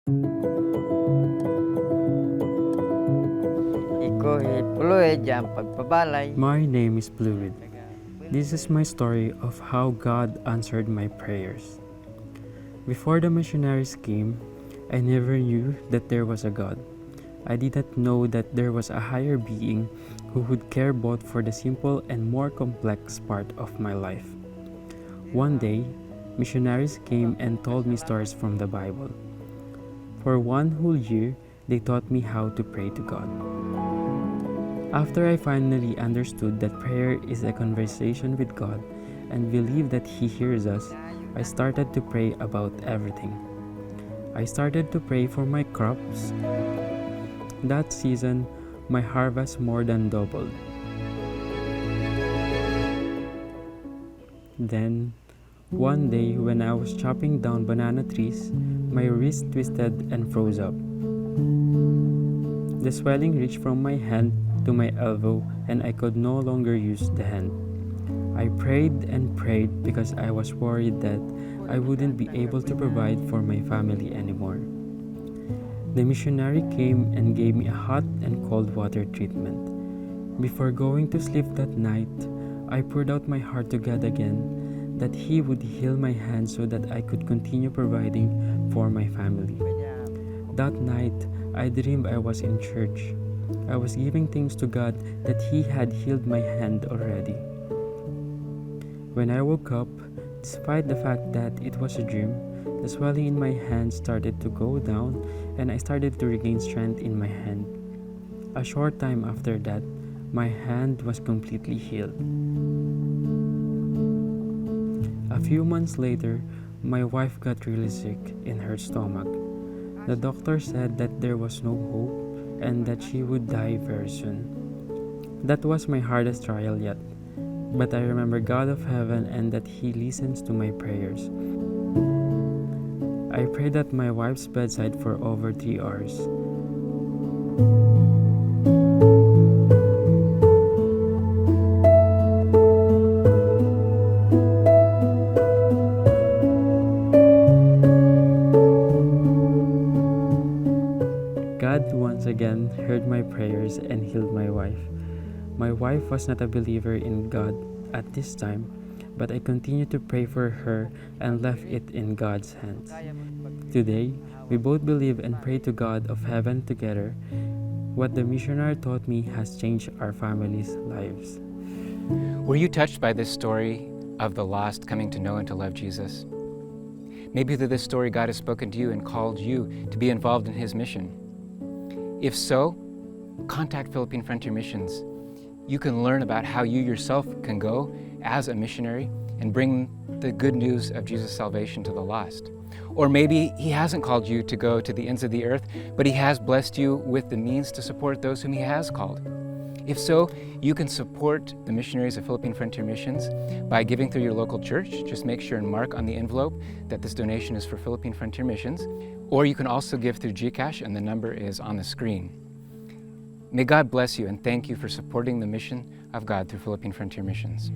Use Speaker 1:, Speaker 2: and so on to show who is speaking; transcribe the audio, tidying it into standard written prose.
Speaker 1: Iko Pluid ang pagpabalay.
Speaker 2: My name is Pluid. This is my story of how God answered my prayers. Before the missionaries came, I never knew that there was a God. I did not know that there was a higher being who would care both for the simple and more complex part of my life. One day, missionaries came and told me stories from the Bible. For one whole year, they taught me how to pray to God. After I finally understood that prayer is a conversation with God and believe that He hears us, I started to pray about everything. I started to pray for my crops. That season, my harvest more than doubled. Then, one day when I was chopping down banana trees, my wrist twisted and froze up. The swelling reached from my hand to my elbow and I could no longer use the hand. I prayed and prayed because I was worried that I wouldn't be able to provide for my family anymore. The missionary came and gave me a hot and cold water treatment. Before going to sleep that night, I poured out my heart to God again that He would heal my hand so that I could continue providing for my family. That night, I dreamed I was in church. I was giving thanks to God that He had healed my hand already. When I woke up, despite the fact that it was a dream, the swelling in my hand started to go down and I started to regain strength in my hand. A short time after that, my hand was completely healed. A few months later, my wife got really sick in her stomach. The doctor said that there was no hope and that she would die very soon. That was my hardest trial yet, but I remember God of heaven and that He listens to my prayers. I prayed at my wife's bedside for over 3 hours. God once again heard my prayers and healed my wife. My wife was not a believer in God at this time, but I continued to pray for her and left it in God's hands. Today, we both believe and pray to God of heaven together. What the missionary taught me has changed our family's lives.
Speaker 3: Were you touched by this story of the lost coming to know and to love Jesus? Maybe through this story, God has spoken to you and called you to be involved in His mission. If so, contact Philippine Frontier Missions. You can learn about how you yourself can go as a missionary and bring the good news of Jesus' salvation to the lost. Or maybe He hasn't called you to go to the ends of the earth, but He has blessed you with the means to support those whom He has called. If so, you can support the missionaries of Philippine Frontier Missions by giving through your local church. Just make sure and mark on the envelope that this donation is for Philippine Frontier Missions. Or you can also give through GCash, and the number is on the screen. May God bless you and thank you for supporting the mission of God through Philippine Frontier Missions.